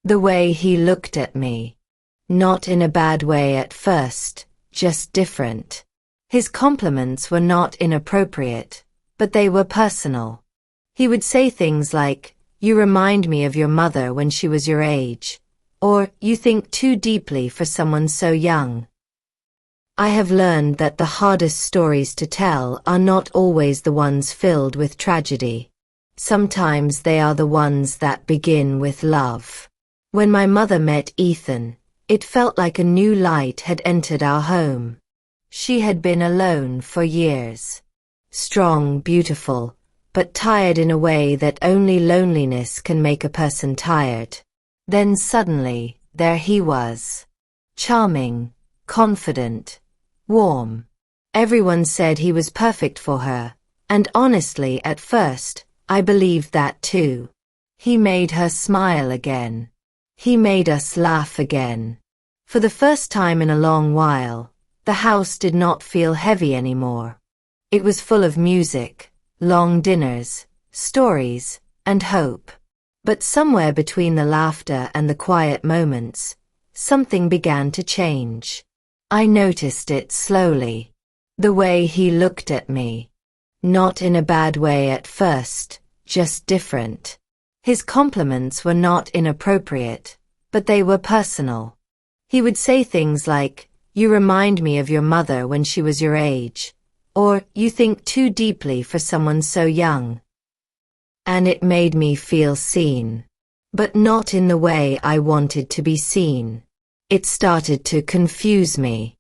The way he looked at me. Not in a bad way at first, just different. His compliments were not inappropriate, but they were personal. He would say things like, "You remind me of your mother when she was your age," or "You think too deeply for someone so young." I have learned that the hardest stories to tell are not always the ones filled with tragedy. Sometimes they are the ones that begin with love. When my mother met Ethan, it felt like a new light had entered our home. She had been alone for years. Strong, beautiful, but tired in a way that only loneliness can make a person tired. Then suddenly, there he was. Charming, confident, warm. Everyone said he was perfect for her, and honestly, at first, I believed that too. He made her smile again. He made us laugh again. For the first time in a long while, the house did not feel heavy anymore. It was full of music, long dinners, stories, and hope. But somewhere between the laughter and the quiet moments, something began to change. I noticed it slowly. The way he looked at me. Not in a bad way at first, just different. His compliments were not inappropriate, but they were personal. He would say things like, "You remind me of your mother when she was your age," or "You think too deeply for someone so young." And it made me feel seen. But not in the way I wanted to be seen. It started to confuse me.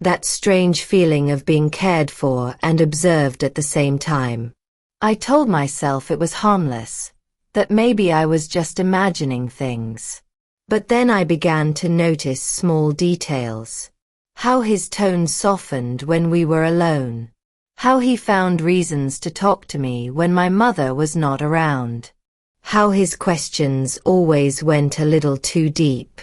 That strange feeling of being cared for and observed at the same time. I told myself it was harmless, that maybe I was just imagining things. But then I began to notice small details. How his tone softened when we were alone. How he found reasons to talk to me when my mother was not around. How his questions always went a little too deep.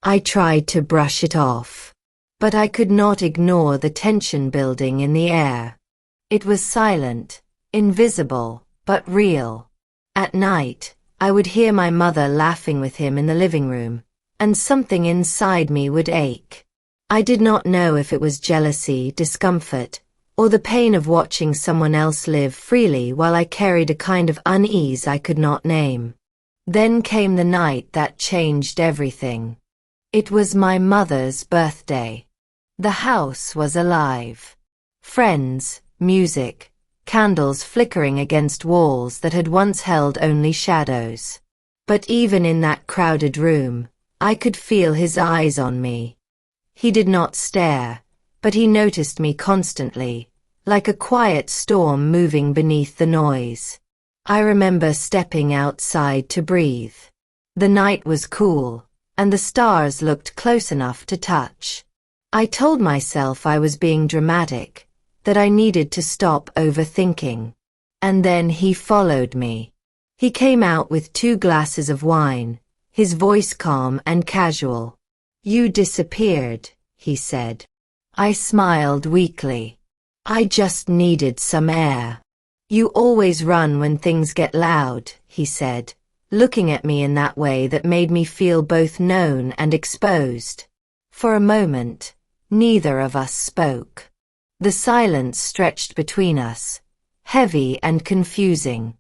I tried to brush it off. But I could not ignore the tension building in the air. It was silent, invisible, but real. At night, I would hear my mother laughing with him in the living room, and something inside me would ache. I did not know if it was jealousy, discomfort, or the pain of watching someone else live freely while I carried a kind of unease I could not name. Then came the night that changed everything. It was my mother's birthday. The house was alive. Friends, music, candles flickering against walls that had once held only shadows. But even in that crowded room, I could feel his eyes on me. He did not stare, but he noticed me constantly, like a quiet storm moving beneath the noise. I remember stepping outside to breathe. The night was cool, and the stars looked close enough to touch. I told myself I was being dramatic, that I needed to stop overthinking. And then he followed me. He came out with 2 glasses of wine, his voice calm and casual. "You disappeared," he said. I smiled weakly. "I just needed some air." "You always run when things get loud," he said, looking at me in that way that made me feel both known and exposed. For a moment, neither of us spoke. The silence stretched between us, heavy and confusing.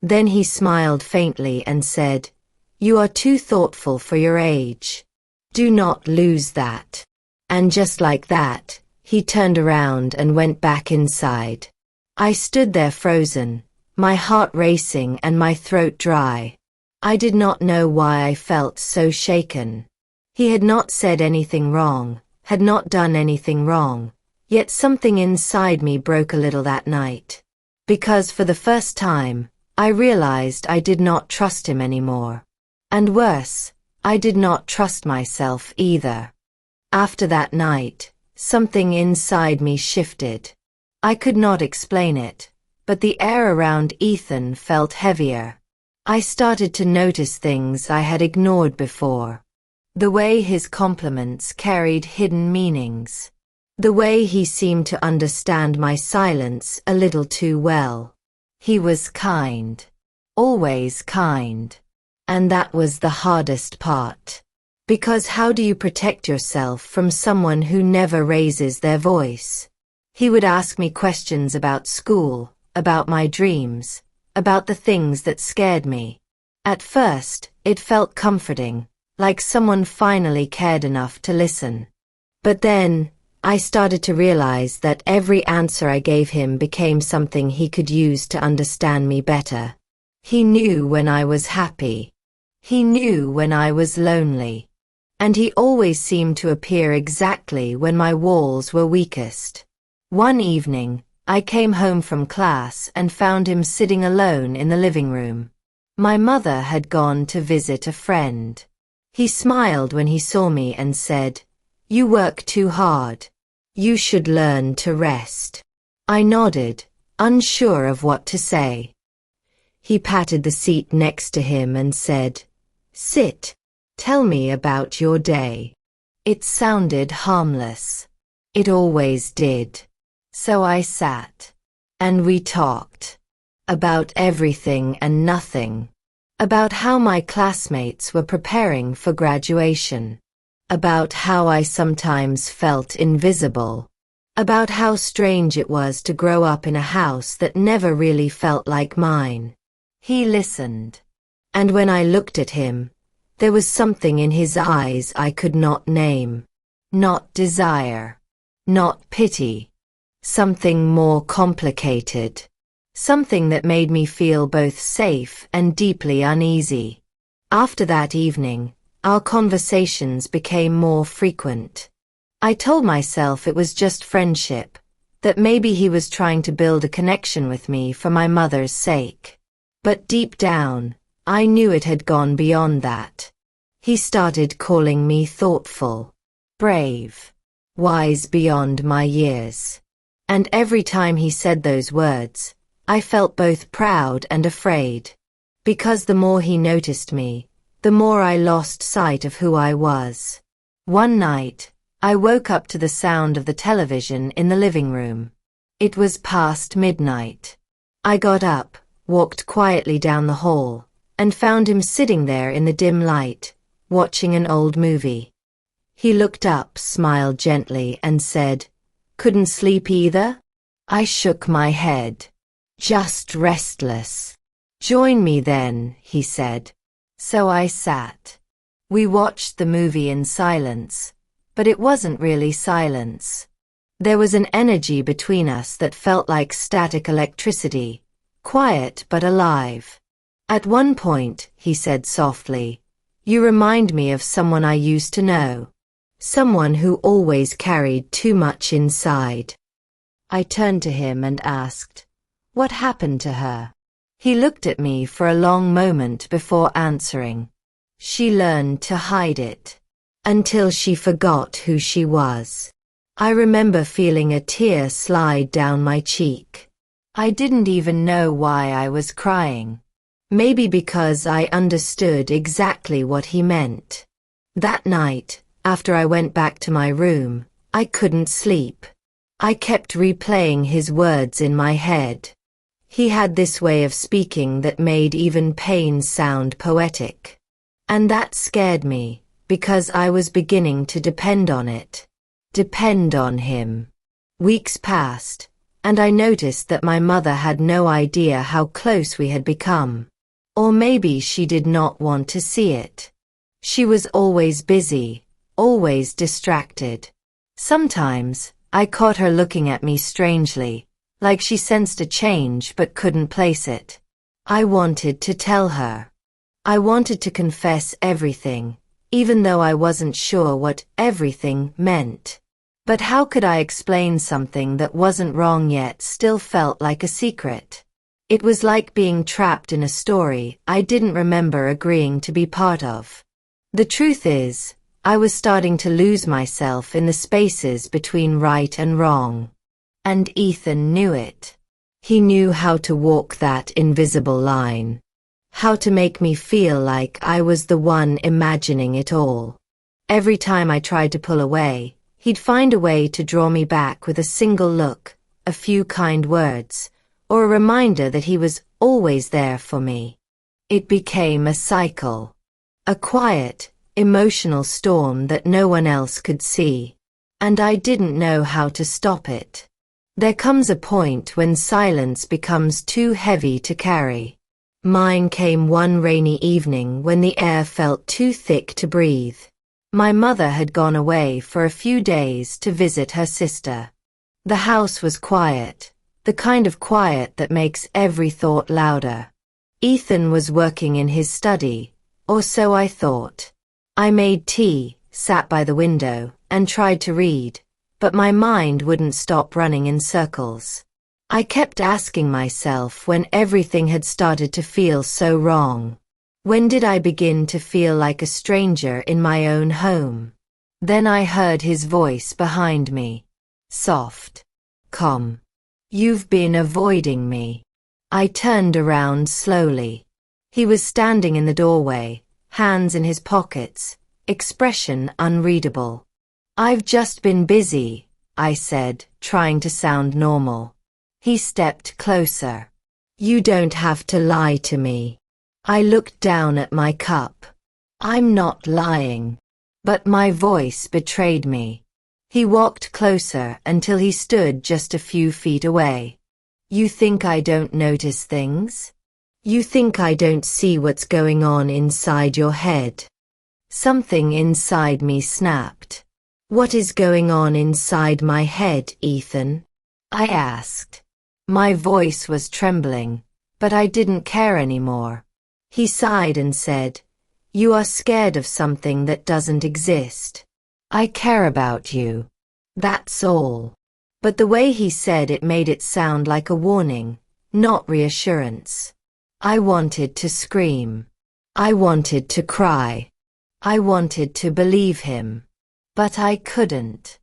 Then he smiled faintly and said, "You are too thoughtful for your age. Do not lose that." And just like that, he turned around and went back inside. I stood there frozen, my heart racing and my throat dry. I did not know why I felt so shaken. He had not said anything wrong, had not done anything wrong, yet something inside me broke a little that night. Because for the first time, I realized I did not trust him anymore. And worse, I did not trust myself either. After that night, something inside me shifted. I could not explain it, but the air around Ethan felt heavier. I started to notice things I had ignored before. The way his compliments carried hidden meanings. The way he seemed to understand my silence a little too well. He was kind. Always kind. And that was the hardest part. Because how do you protect yourself from someone who never raises their voice? He would ask me questions about school, about my dreams, about the things that scared me. At first, it felt comforting, like someone finally cared enough to listen. But then, I started to realize that every answer I gave him became something he could use to understand me better. He knew when I was happy. He knew when I was lonely. And he always seemed to appear exactly when my walls were weakest. One evening, I came home from class and found him sitting alone in the living room. My mother had gone to visit a friend. He smiled when he saw me and said, "You work too hard. You should learn to rest." I nodded, unsure of what to say. He patted the seat next to him and said, "Sit. Tell me about your day." It sounded harmless. It always did. So I sat. And we talked. About everything and nothing. About how my classmates were preparing for graduation. About how I sometimes felt invisible. About how strange it was to grow up in a house that never really felt like mine. He listened. And when I looked at him, there was something in his eyes I could not name. Not desire. Not pity. Something more complicated. Something that made me feel both safe and deeply uneasy. After that evening, our conversations became more frequent. I told myself it was just friendship, that maybe he was trying to build a connection with me for my mother's sake. But deep down, I knew it had gone beyond that. He started calling me thoughtful, brave, wise beyond my years. And every time he said those words, I felt both proud and afraid. Because the more he noticed me, the more I lost sight of who I was. One night, I woke up to the sound of the television in the living room. It was past midnight. I got up, walked quietly down the hall, and found him sitting there in the dim light, watching an old movie. He looked up, smiled gently, and said, "Couldn't sleep either?" I shook my head. "Just restless." "Join me then," he said. So I sat. We watched the movie in silence, but it wasn't really silence. There was an energy between us that felt like static electricity, quiet but alive. At one point, he said softly, "You remind me of someone I used to know. Someone who always carried too much inside." I turned to him and asked, "What happened to her?" He looked at me for a long moment before answering. "She learned to hide it. Until she forgot who she was." I remember feeling a tear slide down my cheek. I didn't even know why I was crying. Maybe because I understood exactly what he meant. That night, after I went back to my room, I couldn't sleep. I kept replaying his words in my head. He had this way of speaking that made even pain sound poetic. And that scared me, because I was beginning to depend on it. Depend on him. Weeks passed, and I noticed that my mother had no idea how close we had become. Or maybe she did not want to see it. She was always busy, always distracted. Sometimes, I caught her looking at me strangely, like she sensed a change but couldn't place it. I wanted to tell her. I wanted to confess everything, even though I wasn't sure what everything meant. But how could I explain something that wasn't wrong yet still felt like a secret? It was like being trapped in a story I didn't remember agreeing to be part of. The truth is, I was starting to lose myself in the spaces between right and wrong. And Ethan knew it. He knew how to walk that invisible line. How to make me feel like I was the one imagining it all. Every time I tried to pull away, he'd find a way to draw me back with a single look, a few kind words, or a reminder that he was always there for me. It became a cycle. A quiet, emotional storm that no one else could see. And I didn't know how to stop it. There comes a point when silence becomes too heavy to carry. Mine came one rainy evening when the air felt too thick to breathe. My mother had gone away for a few days to visit her sister. The house was quiet, the kind of quiet that makes every thought louder. Ethan was working in his study, or so I thought. I made tea, sat by the window, and tried to read, but my mind wouldn't stop running in circles. I kept asking myself when everything had started to feel so wrong. When did I begin to feel like a stranger in my own home? Then I heard his voice behind me. Soft. Calm. You've been avoiding me. I turned around slowly. He was standing in the doorway, hands in his pockets, expression unreadable. I've just been busy, I said, trying to sound normal. He stepped closer. You don't have to lie to me. I looked down at my cup. I'm not lying. But my voice betrayed me. He walked closer until he stood just a few feet away. You think I don't notice things? You think I don't see what's going on inside your head? Something inside me snapped. What is going on inside my head, Ethan? I asked. My voice was trembling, but I didn't care anymore. He sighed and said, You are scared of something that doesn't exist. I care about you. That's all. But the way he said it made it sound like a warning, not reassurance. I wanted to scream. I wanted to cry. I wanted to believe him. But I couldn't.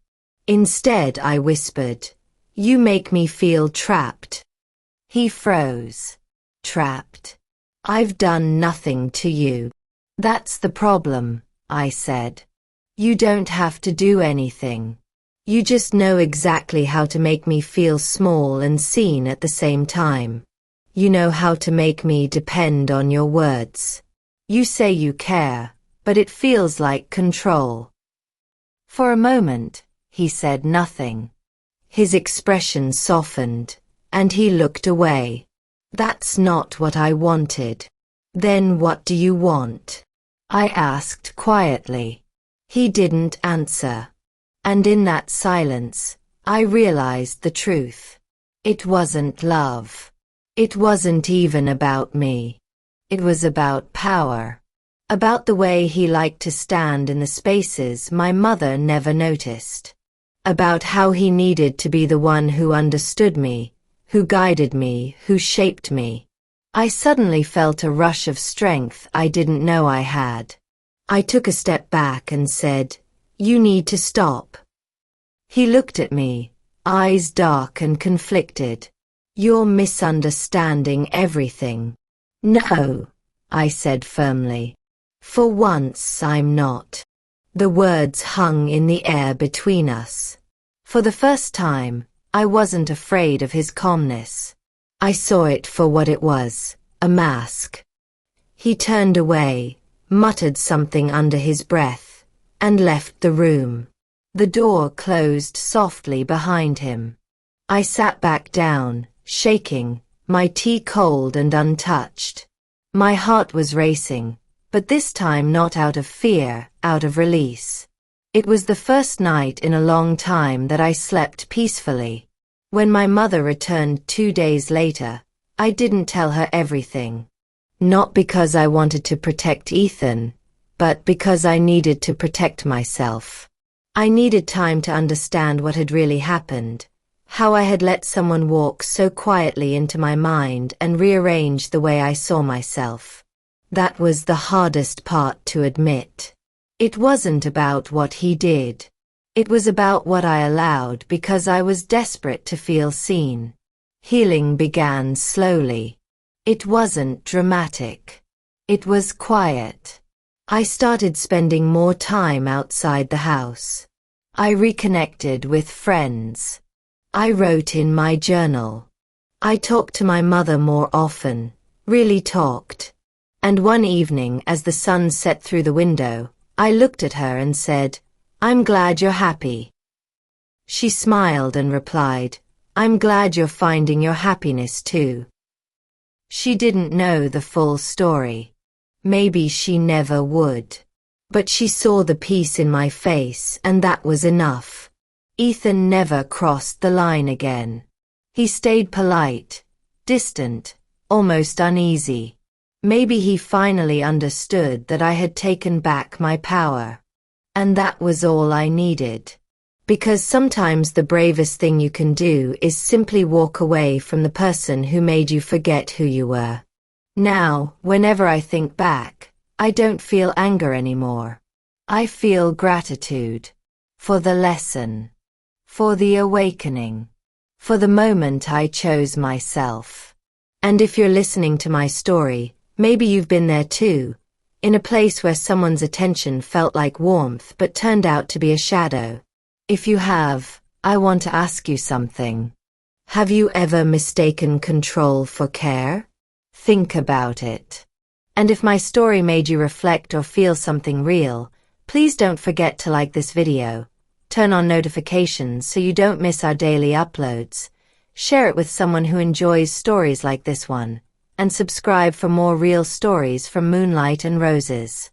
Instead, I whispered, You make me feel trapped. He froze. Trapped? I've done nothing to you. That's the problem, I said. You don't have to do anything. You just know exactly how to make me feel small and seen at the same time. You know how to make me depend on your words. You say you care, but it feels like control. For a moment, he said nothing. His expression softened, and he looked away. That's not what I wanted. Then what do you want? I asked quietly. He didn't answer. And in that silence, I realized the truth. It wasn't love. It wasn't even about me. It was about power. About the way he liked to stand in the spaces my mother never noticed. About how he needed to be the one who understood me, who guided me, who shaped me. I suddenly felt a rush of strength I didn't know I had. I took a step back and said, You need to stop. He looked at me, eyes dark and conflicted. You're misunderstanding everything. No, I said firmly. For once I'm not. The words hung in the air between us. For the first time, I wasn't afraid of his calmness. I saw it for what it was, a mask. He turned away, muttered something under his breath, and left the room. The door closed softly behind him. I sat back down, shaking, my tea cold and untouched. My heart was racing, but this time not out of fear, out of release. It was the first night in a long time that I slept peacefully. When my mother returned 2 days later, I didn't tell her everything. Not because I wanted to protect Ethan, but because I needed to protect myself. I needed time to understand what had really happened, how I had let someone walk so quietly into my mind and rearrange the way I saw myself. That was the hardest part to admit. It wasn't about what he did. It was about what I allowed because I was desperate to feel seen. Healing began slowly. It wasn't dramatic. It was quiet. I started spending more time outside the house. I reconnected with friends. I wrote in my journal. I talked to my mother more often, really talked. And one evening, as the sun set through the window, I looked at her and said, "I'm glad you're happy." She smiled and replied, "I'm glad you're finding your happiness too." She didn't know the full story. Maybe she never would. But she saw the peace in my face, and that was enough. Ethan never crossed the line again. He stayed polite, distant, almost uneasy. Maybe he finally understood that I had taken back my power. And that was all I needed. Because sometimes the bravest thing you can do is simply walk away from the person who made you forget who you were. Now, whenever I think back, I don't feel anger anymore. I feel gratitude. For the lesson. For the awakening. For the moment I chose myself. And if you're listening to my story, maybe you've been there too, in a place where someone's attention felt like warmth but turned out to be a shadow. If you have, I want to ask you something. Have you ever mistaken control for care? Think about it. And if my story made you reflect or feel something real, please don't forget to like this video, turn on notifications so you don't miss our daily uploads, share it with someone who enjoys stories like this one, and subscribe for more real stories from Moonlight and Roses.